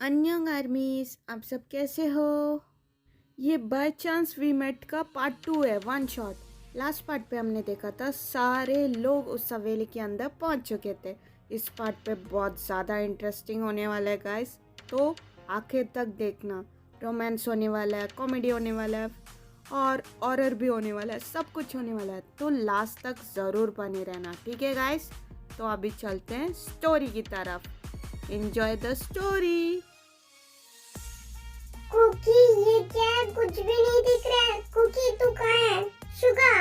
अन्यंग आर्मीज, आप सब कैसे हो? ये बाय चांस वी मेट का पार्ट 2 है, वन शॉट। लास्ट पार्ट पे हमने देखा था सारे लोग उस हवेली के अंदर पहुंच चुके थे। इस पार्ट पे बहुत ज़्यादा इंटरेस्टिंग होने वाला है गाइस, तो आखिर तक देखना। रोमांस होने वाला है, कॉमेडी होने वाला है और हॉरर भी होने वाला है, सब कुछ होने वाला है, तो लास्ट तक ज़रूर बने रहना, ठीक है गाइस? तो अभी चलते हैं स्टोरी की तरफ। Enjoy the story. कुकी, ये क्या है? कुछ भी नहीं दिख रहा है। कुकी तू कहाँ है? शुगा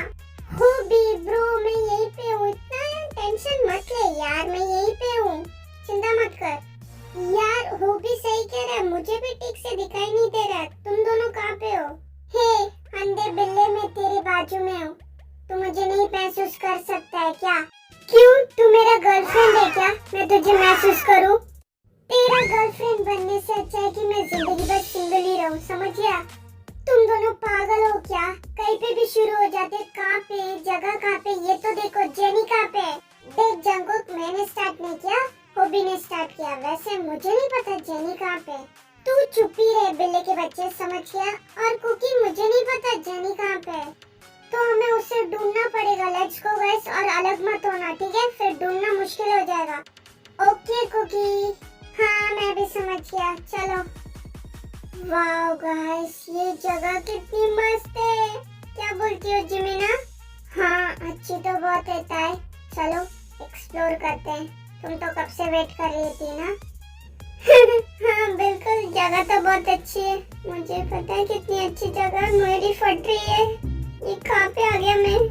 हो भी ब्रो, मैं यहीं पे हूँ। इतना टेंशन मत ले यार, मैं यहीं पे हूँ, चिंता मत कर। यार हो भी सही कह रहा है, मुझे भी ठीक से दिखाई नहीं दे रहा। तुम दोनों कहाँ पे हो? हे अंधे बिल्ले, मैं तेरे बाजू में हूँ। तू मुझे नहीं महसूस कर सकता है क्या? क्यों, तू मेरा गर्लफ्रेंड है क्या? मैं तुझे महसूस करूँ? तेरा गर्लफ्रेंड बनने से अच्छा है कि मैं जिंदगी भर सिंगल ही रहूं, समझ गया? तुम दोनों पागल हो क्या? कहीं पे भी शुरू हो जाते। कहाँ पे, जगह कहाँ पे? ये तो देखो, जेनी कहाँ पे? देख जंगकुक, मैंने स्टार्ट नहीं किया, होबी ने स्टार्ट किया। वैसे मुझे नहीं पता जेनी कहाँ पे। तू चुप ही रहे बिल्ले के बच्चे, समझ गया? और कुकी, मुझे नहीं पता जेनी कहाँ पे, तो हमें उसे ढूंढना पड़ेगा। लेट्स गो गाइस, और अलग मत होना, ठीक है? फिर ढूंढना मुश्किल हो जाएगा। ओके कुकी, हाँ मैं भी समझ गया, चलो। वाओ गाइस, ये जगह कितनी मस्त है, क्या बोलती हो जिमिना? हाँ अच्छी तो बहुत है ताई, चलो एक्सप्लोर करते हैं। तुम तो कब से वेट कर रही थी ना? हाँ बिल्कुल, जगह तो बहुत अच्छी है। मुझे पता है कितनी अच्छी जगह, मेरी फट रही है। ये कहाँ पे आ गया मैं?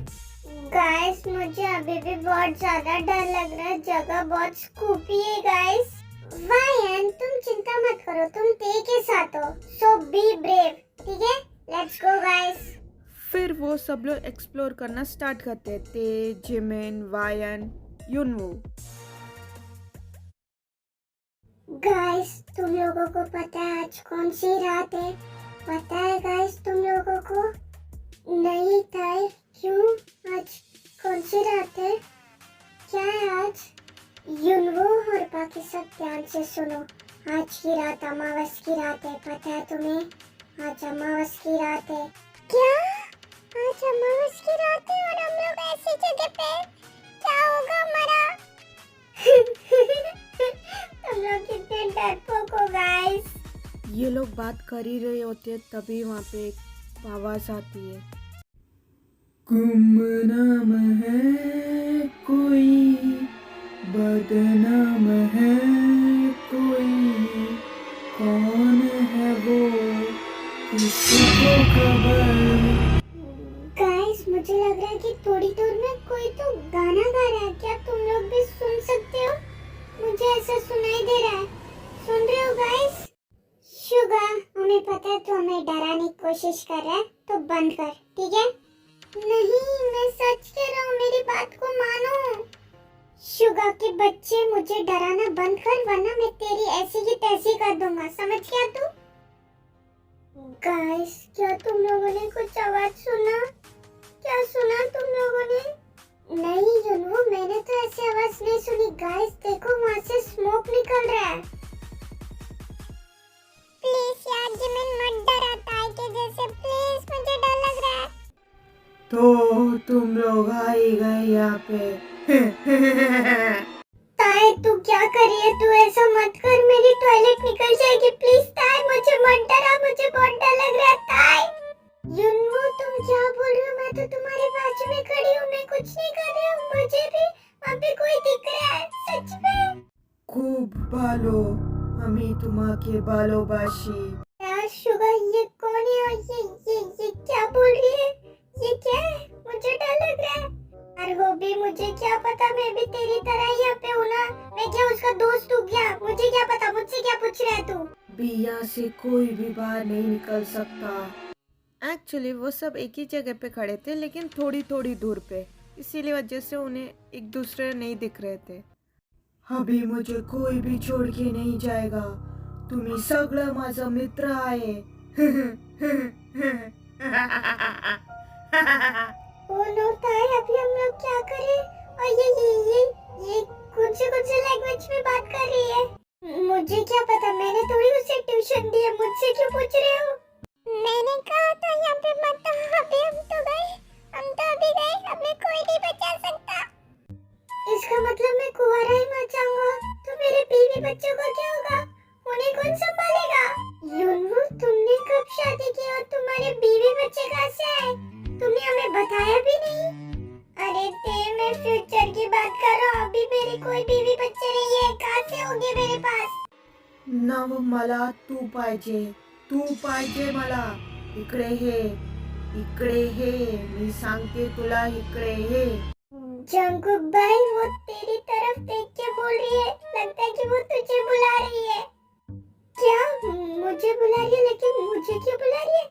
गाइस मुझे अभी भी बहुत ज्यादा डर लग रहा है, जगह बहुत स्कूपी है गाइस। वायन तुम चिंता मत करो, तुम ते के साथ हो, सो बी ब्रेव, ठीक है? Let's go guys. फिर वो सब लोग एक्सप्लोर करना स्टार्ट करते थे। जिमिन, वायन, युनवू। गाइस तुम लोगों को पता है आज कौन सी रात है? पता है गाइस तुम लोगों को? नहीं ताई, क्यों? आज कौन सी रात है? क्या है आज? युनवो और बाकी सब ध्यान से सुनो। आज की रात अमावस की रात है, पता है तुम्हें? आज अमावस की रात है। क्या? आज अमावस की रात है और हम लोग ऐसी जगह पे? क्या होगा हमारा? तुम लोग कितने डरपोक हो गाइस। ये लोग बात कर ही रहे होते हैं, तभी वहाँ पे एक आवाज आती है। गुमनाम है कोई, बदनाम है कोई, कौन है वो, किसी को खबर। गाइस मुझे लग रहा है कि थोड़ी दूर में कोई तो गाना गा रहा है, क्या तुम लोग भी सुन सकते हो? मुझे ऐसा सुनाई दे रहा है, सुन रहे हो गाइस? शुगा, हमें पता है तू हमें डराने की कोशिश कर रहा है, तो बंद कर, ठीक है? नहीं मैं सच कह रहा हूँ, मेरी बात को मानो। शुगा के बच्चे, मुझे डराना बंद कर, वरना मैं तेरी ऐसी की तैसी कर दूंगा, समझ गया तू? गाइस क्या तुम लोगों ने कुछ आवाज सुना? क्या सुना तुम लोगों ने? नहीं युनवो, मैंने तो ऐसी आवाज नहीं सुनी। गाइस देखो, वहाँ से स्मोक निकल रहा है। प्लीज यार जिमिन मत डरा ताई के जैसे, प्लीज मुझे डर लग रहा है। तो तुम लोग आ ही गए यहाँ पे। ताई तू क्या कर रही है? तू ऐसा मत कर, मेरी टॉयलेट निकल जाएगी। प्लीज ताई मुझे मत डरा, मुझे बहुत डर लग रहा है ताई। युनवो तुम क्या बोल रहे हो? मैं तो तुम्हारे बाजू में खड़ी हूँ, मैं कुछ नहीं कर रही हूँ, मुझे भी वहाँ पे कोई दिख रहा है, सच में। खूब बालो, हमी तुम्हाके बालोबाशी। यार शुगर, ये कौन है और ये क्या बोल रही है? ये क्या है? मुझे डर लग रहा है। यार वो भी, मुझे क्या पता, मैं भी तेरी तरह यहाँ पे हूँ ना। मैं क्या उसका दोस्त हूँ क्या? मुझे क्या पता, मुझसे क्या पूछ रहा है तू? भी यहाँ से कोई भी बाहर नहीं निकल सकता। एक्चुअली वो सब एक ही जगह पे खड़े थे, लेकिन थोड़ी थोड़ी दूर पे, इसीलिए वजह से उन्हें एक दूसरे नहीं दिख रहे थे। अभी मुझे कोई भी छोड़ के नहीं जाएगा, तुम्ही सगळं माझं मित्र आहे। ओ नो ताई, अभी हम लोग क्या करें? और ये कुछ लैंग्वेज में बात कर रही है। मुझे क्या पता, मैंने थोड़ी उसे ट्यूशन दी है, मुझसे क्यों पूछ रहे हो? मैंने कहा था यहाँ पे मत आओ, अभी हम तो अभी गए, हमें कोई नहीं बचा सकता। इसका मतलब मैं कुंवारा ही मर जाऊंगा, तो मेरे बीवी बच्चों का क्या होगा? उन्हें कौन संभालेगा? युनवू, तुमने कब शादी की और तुम्हारे बीवी बच्चे कहाँ से आए? तुमने हमें बताया भी नहीं। अरे मैं फ्यूचर की बात कर रहा हूँ, अभी मेरी कोई बीवी बच्चे नहीं है, कहाँ से होंगे मेरे पास? नव मला तू पाहिजे मला. इकडे हे मी सांगते तुला, इकडे हे. जंकुक भाई, वो तेरी तरफ देख के बोल रही है, लगता है कि वो तुझे बुला रही है। क्या? मुझे बुला रही है, लेकिन मुझे क्यों बुला रही है?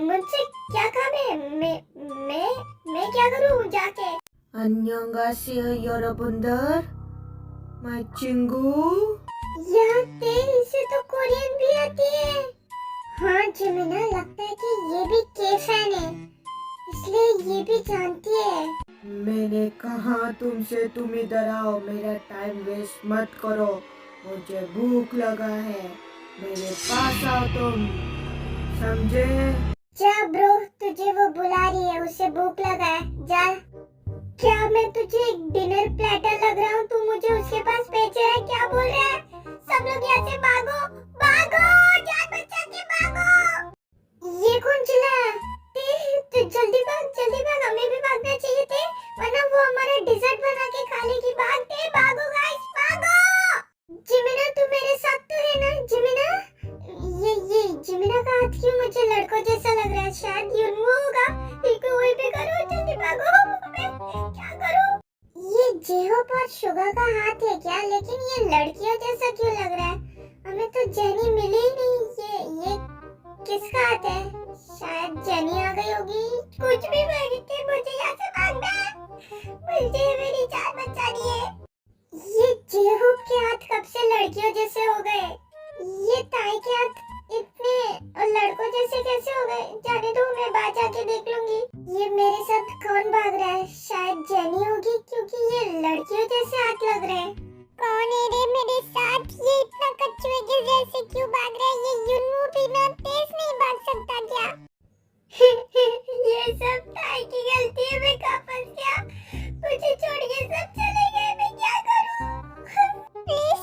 मुझसे क्या काम है? मैं क्या करूँ जाके? 안녕하세요 여러분들. मैं चिंगू. यार इसे तो कोरियन भी आती है। हाँ जिमिना, लगता है कि ये भी के फैन है, इसलिए ये भी जानती है। मैंने कहा तुमसे, तुम इधर आओ, मेरा टाइम वेस्ट मत करो, मुझे भूख लगा है, मेरे पास आओ तुम, समझे? जा ब्रो, तुझे वो बुला रही है, उसे भूख लगा है, जा। क्या मैं तुझे एक डिनर प्लेटर लग रहा हूँ? तू मुझे उसके पास भेज रहा है? क्या बोल रहा है? सब लोग यहाँ से भागो, जान बचा के भागो। ये कौन चिल्लाया? तू जल्दी भाग, हमें भी भागना चाहिए थे, वरना वो हमारा डिजर्ट बना के खा लेगी। भागो गाइस, भागो। जिमिना, तू मेरे साथ तो है ना? जिमिना, ये जिमिना का हाथ क्यों मुझे लड़कों जैसा लग रहा है? शायद युनवू होगा। बिल्कुल वही पे करो, जल्दी भागो। मैं क्या करूं? ये जेहोप और शुगा का हाथ है क्या? लेकिन ये लड़कियों जैसा क्यों लग रहा है? हमें तो जेनी मिली ही नहीं। ये किसका हाथ है? शायद जेनी आ गई होगी। कुछ भी बोलते, मुझे यहाँ से भागना है, मुझे मेरी जान बचानी है। ये जेहोप के हाथ कब से लड़कियों जैसे हो गए? ये ताई के हाथ इतने और लड़कों जैसे कैसे हो गए? जाने दो, मैं बाहर जाके देख लूंगी। ये मेरे साथ कौन भाग रहा है? शायद जेनी होगी, क्योंकि ये लड़कियों जैसे हाथ लग रहे हैं। कौन है रे मेरे साथ? ये इतना कछुए के जैसे क्यों भाग रहा है? ये युनवू भी ना तेज नहीं भाग सकता क्या? ये सब ताई की गलती है, मैं कहाँ फंस गया? मुझे छोड़ के सब चले गए, मैं क्या करूं? प्लीज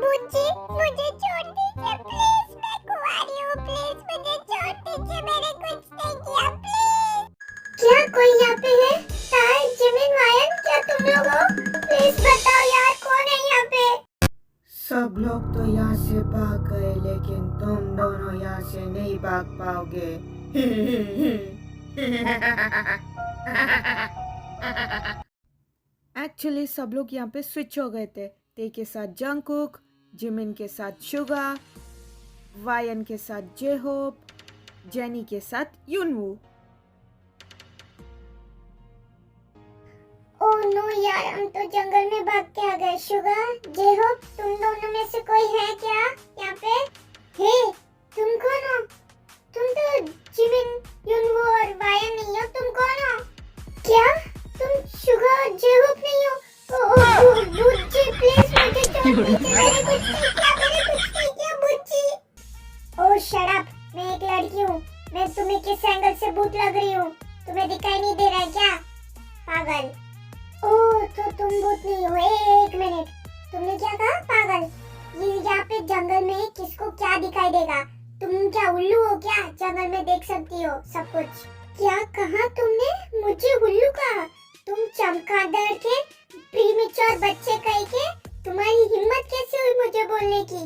मुझे छोड़ दीजिए, प्लीज, मैं कुंवारी हूँ, प्लीज मुझे छोड़ दीजिए, मैंने कुछ नहीं किया, प्लीज। क्या कोई यहाँ पे है? ताई, जिमिन, वायन, क्या तुम लोग हो? प्लीज बताओ यार, कौन है यहाँ पे? सब लोग तो यहाँ से भाग गए, लेकिन तुम दोनों यहाँ से नहीं भाग पाओगे. एक्चुअली सब लोग यहाँ पे स्विच हो गए थे. ते के साथ जंगकुक, जिमिन के साथ शुगा, वायन के साथ जेहोप, जेनी के साथ युनवू. ओह नो यार, हम तो जंगल में भाग के आ गए। शुगा, जेहोप, तुम दोनों में से कोई है क्या यहाँ पे? हे, तुम कौन हो? तुम तो जिमिन, युनवू और वायन नहीं हो, तुम कौन हो? क्या तुम शुगा और जेहोप नहीं हो? बुच्ची, प्लीज मुझे छोड़ दीजिए, मैंने कुछ नहीं किया बुच्ची। ओह शट अप, मैं एक लड़की हूँ, मैं तुम्हें किस एंगल से भूत लग रही हूँ? तुम्हें दिखाई नहीं दे रहा है क्या, पागल? ओह तो तुम भूत नहीं हो। एक मिनट, तुमने क्या कहा पागल? ये यहाँ पे जंगल में किसको क्या दिखाई देगा? तुम क्या उल्लू हो क्या? जंगल में देख सकती हो सब कुछ। क्या कहा तुमने? मुझे उल्लू कहा? तुम चमगादड़ के प्रीमेच्योर बच्चे कहीं के, तुम्हारी हिम्मत कैसे हुई मुझे बोलने की?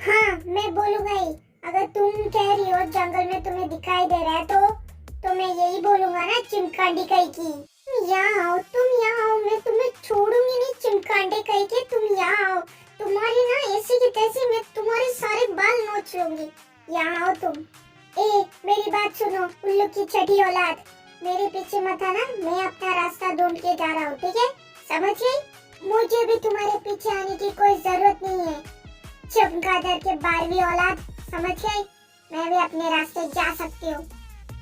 हाँ मैं बोलूंगा ही, अगर तुम कह रही हो जंगल में तुम्हें दिखाई दे रहा है तो मैं यही बोलूंगा ना, चिमकांडी कहीं की। यहाँ आओ, तुम यहाँ आओ, मैं तुम्हें छोड़ूंगी नहीं चिमकांडे कहीं के, तुम यहाँ आओ। तुम्हारी ना ऐसी की तैसी मैं तुम्हारे सारे बाल नोच लूंगी। यहाँ आओ तुम। मेरी बात सुनो उल्लू की छठी औलाद, मेरे पीछे मत आना, मैं अपना रास्ता ढूंढ के जा रहा हूँ, ठीक है? समझ गई? मुझे भी तुम्हारे पीछे आने की कोई जरूरत नहीं है, चमगादड़ के 12वीं औलाद, समझ गई? मैं भी अपने रास्ते जा सकती हूँ,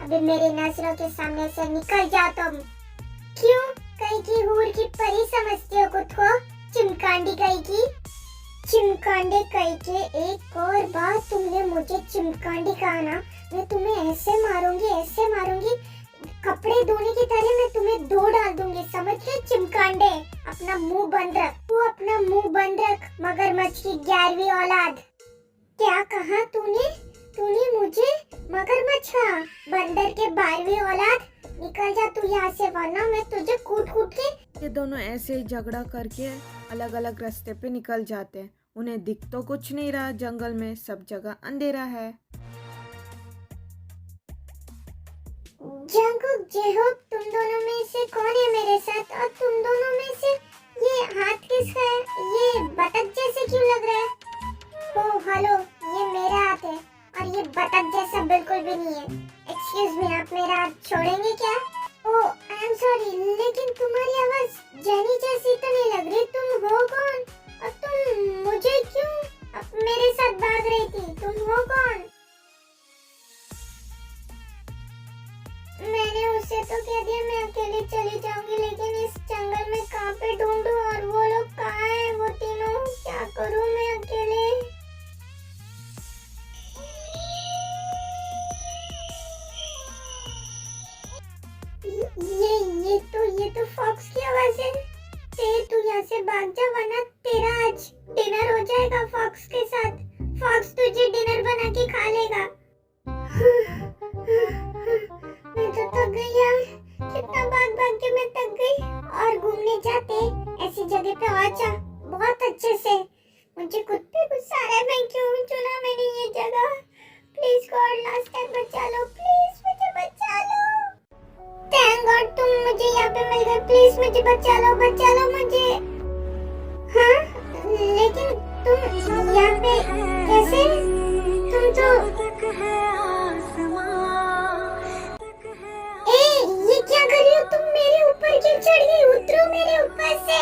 अभी मेरी नजरों के सामने से निकल जाओ तुम। क्यों? कहीं की हूर की परी समझती हो खुद को, चिमकांडी कहीं की? चिमकांडे कह के एक और बार तुमने मुझे चिमकांडी कहा ना, मैं तुम्हें ऐसे मारूंगी, कपड़े धोने की तरह मैं तुम्हें धो डाल दूंगी, समझ गए चिमकांडे। अपना मुंह बंद रख, तू अपना मुंह बंद रख, मगरमच्छ की 11वीं औलाद। क्या कहा तूने? तूने मुझे मगरमच्छ कहा? बंदर के 12वीं औलाद, निकल जा तू यहाँ से, वरना मैं तुझे कूट के। ये दोनों ऐसे ही झगड़ा करके अलग अलग रास्ते पे निकल जाते हैं। उन्हें दिख तो कुछ नहीं रहा, जंगल में सब जगह अंधेरा है। जंगकुक, जेहोक, तुम दोनों में से कौन है मेरे साथ? और तुम दोनों में से ये हाथ किसका है? ये बतख जैसे क्यों लग रहा है? ओ हेलो, ये मेरा हाथ है और ये बतख जैसा बिल्कुल भी नहीं है। एक्सक्यूज मी, आप मेरा हाथ छोड़ेंगे क्या? ओ आई एम सॉरी, लेकिन तुम्हारी आवाज जेनी जैसी तो नहीं लग रही। तुम हो कौन? और तुम मुझे क्यों मेरे साथ भाग रही थी? तुम हो कौन? मैंने उससे तो कह दिया मैं अकेले चली जाऊंगी, लेकिन इस जंगल में कहाँ पे ढूंढूं और वो लोग कहाँ हैं वो तीनों? क्या करूं मैं अकेले? ये तो फॉक्स की आवाज है। तू यहाँ से भाग जा, वरना तेरा आज डिनर हो जाएगा फॉक्स के साथ। फॉक्स तुझे डिनर बना के खा लेगा। मैं तो थक गई यार, कितना भाग के मैं थक गई। और घूमने जाते ऐसी जगह पे आ जा बहुत अच्छे से। मुझे खुद पे गुस्सा आ रहा है, मैं क्यों चुना मैंने ये जगह। प्लीज गॉड, लास्ट टाइम बचा लो, प्लीज मुझे बचा लो। थैंक गॉड तुम मुझे यहाँ पे मिल गए, प्लीज मुझे बचा लो मुझे। हाँ, लेकिन तुम यहाँ पे कैसे? तुम तो ये क्या कर रही हो तुम? मेरे ऊपर क्यों चढ़ गई? उतरो मेरे ऊपर से।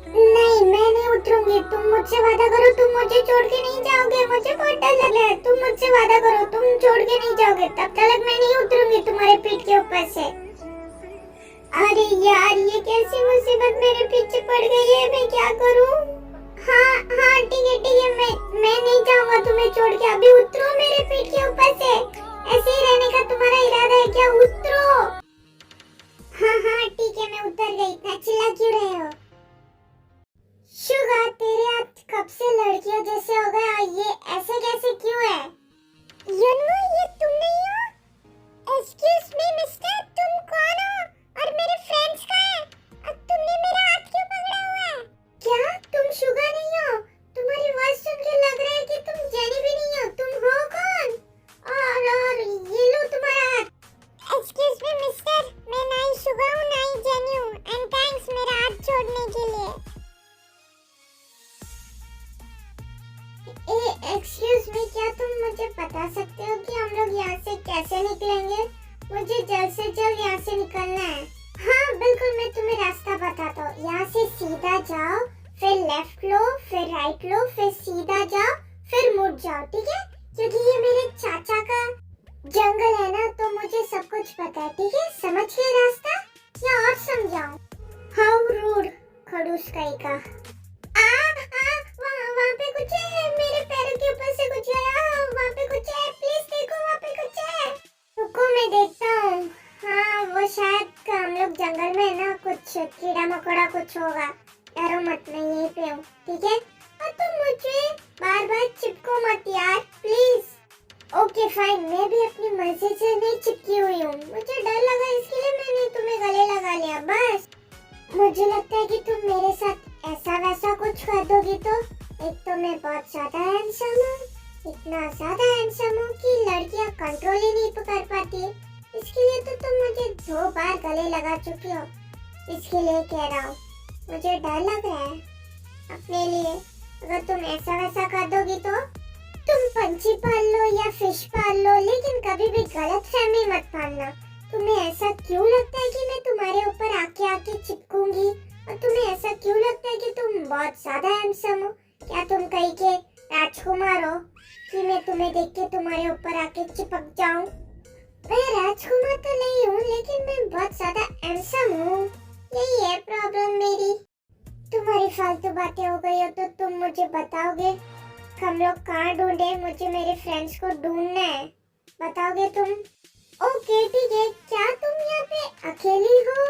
नहीं, मैं नहीं उतरूंगी। तुम मुझसे वादा करो, तुम मुझे छोड़ के नहीं जाओगे। मुझे बहुत डर लग रहा है। तुम मुझसे वादा करो, तुम छोड़ के नहीं जाओगे। तब तक मैं नहीं उतरूंगी तुम्हारे पीठ के ऊपर से। अरे यार, ये कैसी मुसीबत मेरे पीछे पड़ गई है, मैं क्या करूं? हाँ ठीक है, मैं नहीं जाऊंगा तुम्हें छोड़ के। अभी उतरो मेरे पीठ के ऊपर से। ऐसे ही रहने का तुम्हारा इरादा है क्या? उतरो। हाँ ठीक है, मैं उतर गई। इतना चिल्ला क्यों रहे हो? शुगा, तेरे हाथ कब से लड़कियों जैसे हो गए और ये ऐसे कैसे क्यों है? युनवो, ये तुम नहीं हो? एक्सक्यूज मी मिस्टर, तुम कौन हो? और मेरे फ्रेंड्स कहाँ हैं? और तुमने मेरा हाथ क्यों पकड़ा हुआ है? क्या तुम शुगा नहीं हो? तुम्हारी आवाज सुन के लग रहा है कि तुम जेनी भी नहीं हो। तुम हो कौन? और ये लो तुम्हारा हाथ। एक्सक्यूज मी मिस्टर, मैं ना ही शुगा हूँ ना ही जेनी हूँ। एंड थैंक्स मेरा हाथ छोड़ने के लिए। एक्सक्यूज मी, क्या तुम मुझे बता सकते हो कि हम लोग यहाँ से कैसे निकलेंगे? मुझे जल्द से जल्द यहाँ से निकलना है। हाँ बिल्कुल, मैं तुम्हें रास्ता बताता हूँ। यहाँ से सीधा जाओ, फिर लेफ्ट लो, फिर राइट लो, फिर सीधा जाओ, फिर मुड़ जाओ, ठीक है? क्योंकि ये मेरे चाचा का जंगल है ना, तो मुझे सब कुछ पता है, ठीक है? समझ गए रास्ता या और समझाऊं? हाउ रूड, खड़ूस कहीं का। वहाँ पे कुछ है, मेरे पैरों के ऊपर से कुछ गया। वहाँ पे कुछ है, प्लीज देखो, वहाँ पे कुछ है। रुको मैं देखता हूँ। हाँ, वो शायद हम लोग जंगल में ना कुछ कीड़ा मकोड़ा कुछ होगा। डरो मत, मैं यहीं पे हूँ, ठीक है? और तुम मुझे बार चिपको मत यार, प्लीज। ओके फाइन, मैं भी अपनी मर्जी से नहीं चिपकी हुई हूँ। मुझे डर लगा, इसके लिए मैंने तुम्हें गले लगा लिया बस। मुझे लगता है कि तुम मेरे साथ ऐसा वैसा कुछ कर दोगी तो। एक तो मैं बहुत ज्यादा हैंडसम हूँ, इतना ज्यादा हैंडसम हूँ कि लड़कियाँ कंट्रोल ही नहीं कर पाती। इसके लिए तो तुम मुझे 2 बार गले लगा चुकी हो। इसके लिए कह रहा हूँ, मुझे डर लग रहा है अपने लिए। अगर तुम ऐसा वैसा कर दोगी तो तुम पंछी पाल लो या फिश पाल लो, लेकिन कभी भी गलत फहमी मत पालना। तुम्हें ऐसा क्यों लगता है कि मैं तुम्हारे ऊपर आके चिपकूंगी? और तुम्हें ऐसा क्यों लगता है कि तुम बहुत ज्यादा हैंडसम हो? क्या तुम कहीं के राजकुमार हो कि मैं तुम्हें देख के तुम्हारे ऊपर आके चिपक जाऊं? मैं राजकुमार तो नहीं हूँ, लेकिन मैं बहुत ज्यादा हैंडसम हूँ। यही है प्रॉब्लम मेरी। तुम्हारी फालतू बातें हो गई हो तो तुम मुझे बताओगे हम लोग कहाँ ढूंढे? मुझे मेरे फ्रेंड्स को ढूंढना है, बताओगे तुम? ओके ठीक है। क्या तुम यहाँ पे अकेली हो?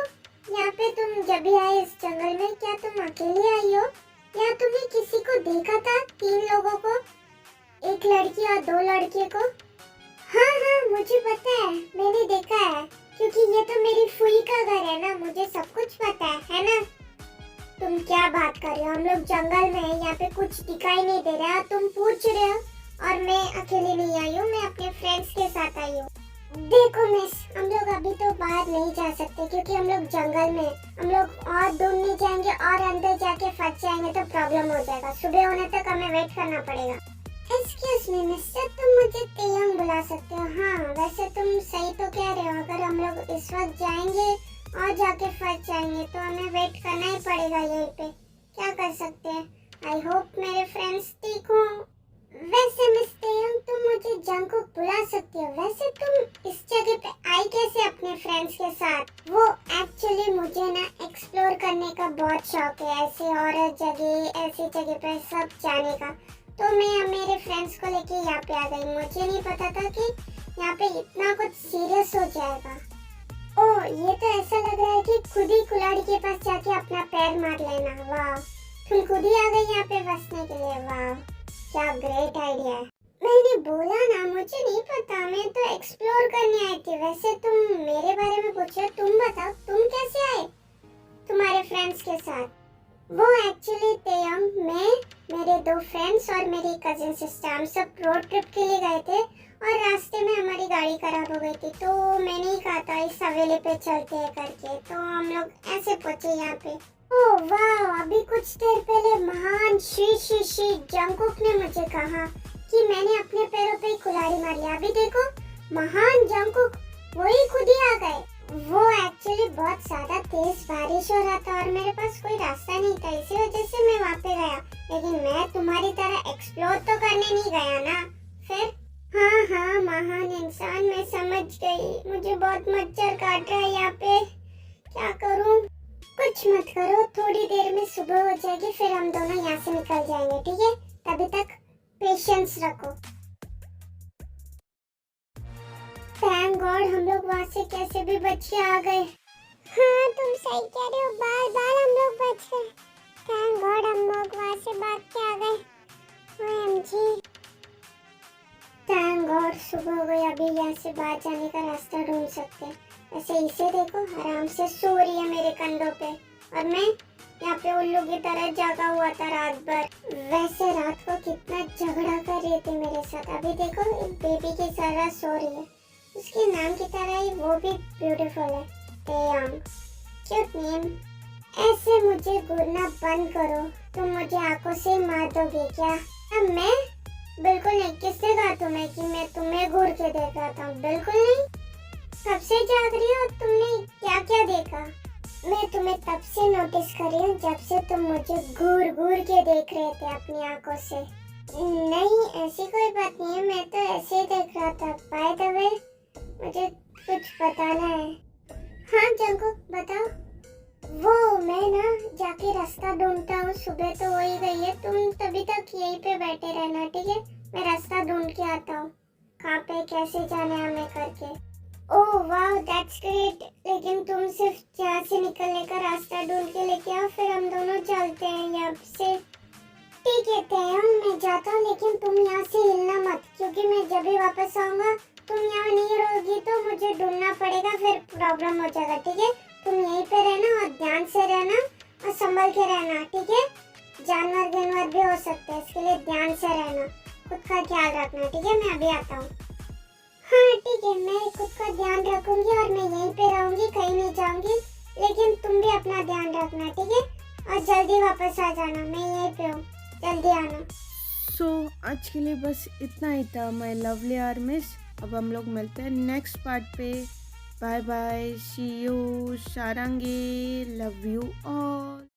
यहाँ पे तुम जब भी आए इस जंगल में, क्या तुम अकेली आई हो या तुमने किसी को देखा था? 3 लोगों को, एक लड़की और 2 लड़के को। हाँ हाँ मुझे पता है, मैंने देखा है, क्योंकि ये तो मेरी फूई का घर है ना, मुझे सब कुछ पता है ना? तुम क्या बात कर रहे हो? हम लोग जंगल में हैं, यहाँ पे कुछ दिखाई नहीं दे रहा, तुम पूछ रहे हो? और मैं अकेले नहीं आई हूँ, मैं अपने फ्रेंड्स के साथ आई हूँ। देखो मिस, हम लोग अभी तो बाहर नहीं जा सकते क्योंकि हम लोग जंगल में हैं। हम लोग और दूर नहीं जाएंगे और अंदर जाके फंस जाएंगे तो प्रॉब्लम हो जाएगा। सुबह होने तक हमें वेट करना पड़ेगा। एक्सक्यूज मी मिस्टर, तुम मुझे तेयंग बुला सकते हो? हाँ वैसे तुम सही तो कह रहे हो, अगर हम लोग इस वक्त जाएंगे और जाके फंस जाएंगे तो हमें वेट करना ही पड़ेगा यहीं पे। क्या कर सकते हैं? आई होप मेरे फ्रेंड्स ठीक हो। वैसे मिस तेयंग, तुम मुझे जंगकुक बुला सकती हो। वैसे तुम इस जगह पे आई कैसे अपने फ्रेंड्स के साथ? वो एक्चुअली मुझे ना एक्सप्लोर करने का बहुत शौक है, ऐसे और जगह, ऐसी जगह पे सब जाने का। तो मैं मेरे फ्रेंड्स को लेके यहाँ पे आ गई। मुझे नहीं पता था कि यहाँ पे इतना कुछ सीरियस हो जाएगा। ओह ये तो ऐसा लग रहा है कि खुद ही कुल्हाड़ी के पास जाके अपना पैर मार लेना। वाह, तुम खुद ही आ गई यहाँ पे बसने के लिए। वाह क्या ग्रेट आइडिया है। मैंने बोला ना मुझे नहीं पता, मैं तो एक्सप्लोर करने आई थी। वैसे तुम मेरे बारे में पूछ रहे हो, तुम बताओ तुम कैसे आए तुम्हारे फ्रेंड्स के साथ? वो एक्चुअली तेयंग, मैं, मेरे 2 फ्रेंड्स और मेरी कजिन सिस्टर, हम सब रोड ट्रिप के लिए गए थे और रास्ते में हमारी गाड़ी खराब हो गई थी। तो मैंने ही कहा था इस हवेली पे चलते हैं करके, तो हम लोग ऐसे पहुंचे यहाँ पे। ओह वाह, अभी कुछ देर पहले महान श्री जंगकुक ने मुझे कहा कि मैंने अपने पैरों पे कुल्हाड़ी मार लिया। अभी देखो महान जंगकुक वही खुद ही आ गए। वो एक्चुअली बहुत ज्यादा तेज बारिश हो रहा था और मेरे पास कोई रास्ता नहीं था, इसी वजह से मैं वहाँ पे गया। लेकिन मैं तुम्हारी तरह एक्सप्लोर तो करने नहीं गया ना। फिर हाँ हाँ महान इंसान, मैं समझ गई। मुझे बहुत मच्छर काट रहा है यहाँ पे, क्या करूँ? कुछ मत करो, थोड़ी देर में सुबह हो जाएगी, फिर हम दोनों यहाँ से निकल जाएंगे, ठीक है? तभी तक पेशेंस रखो। थैंक गॉड हम लोग वहाँ से कैसे भी बच के आ गए। हाँ तुम सही कह रहे हो, बार बार हम लोग बच गए। थैंक गॉड हम लोग वहाँ से भाग के आ गए। OMG, थैंक गॉड सुबह हो गई, अभी यहाँ से बाहर जाने का रास्ता ढूंढ सकते हैं। ऐसे इसे देखो आराम से सो रही है मेरे कंधों पे और मैं यहाँ पे उल्लू की तरह जागा हुआ था रात भर। वैसे रात को कितना झगड़ा कर रही थी मेरे साथ। अभी देखो एक बेबी की तरह सो रही है, उसके नाम की तरह ही वो भी ब्यूटीफुल है, तेयंग, क्यूट नेम। ऐसे मुझे घूरना बंद करो, तुम मुझे आंखों से मार दोगे क्या? अब मैं बिल्कुल नहीं। किसने कहा तुम्हें कि मैं तुम्हें घूर के देख रहा था? बिल्कुल नहीं। कब से जाग रही हो? तुमने क्या क्या देखा? मैं तुम्हें तब से नोटिस कर रही हूँ जब से तुम मुझे घूर घूर के देख रहे थे अपनी आंखों से। नहीं ऐसी कोई बात नहीं है, मैं तो ऐसे ही देख रहा था। बाय द वे मुझे कुछ बताना है। हाँ जंगकुक बताओ। वो मैं ना जाके रास्ता ढूंढता हूँ, सुबह तो हो ही गई है, तुम तभी तक यहीं पे बैठे रहना, ठीक है? मैं रास्ता ढूंढ के आता हूँ, कहाँ पे कैसे जाना है हमें करके। ओह वाह दैट्स ग्रेट, लेकिन तुम सिर्फ यहाँ से निकलने का रास्ता ढूंढ के लेके आओ, फिर हम दोनों चलते हैं यहाँ से। ठीक है तेयंग मैं जाता हूँ, लेकिन तुम यहाँ से हिलना मत, क्योंकि मैं जब भी वापस आऊँगा तुम यहाँ नहीं रहोगी तो मुझे ढूंढना पड़ेगा, फिर प्रॉब्लम हो जाएगा, ठीक है? तुम यहीं पे रहना और ध्यान से रहना और संभल के रहना, ठीक है? जानवर जानवर भी हो सकते हैं, इसके लिए ध्यान से रहना, खुद का ख्याल रखना, ठीक है? मैं अभी आता हूँ। हाँ ठीक है, मैं खुद का ध्यान रखूंगी और मैं यहीं पे रहूंगी, कहीं नहीं जाऊंगी, लेकिन तुम भी अपना ध्यान रखना, ठीक है? और जल्दी वापस आ जाना, मैं यहीं पे हूँ, जल्दी आना। सो आज के लिए बस इतना ही था माय लवली आर्मीज। अब हम लोग मिलते हैं नेक्स्ट पार्ट पे। Bye bye, see you, Sarangi, love you all.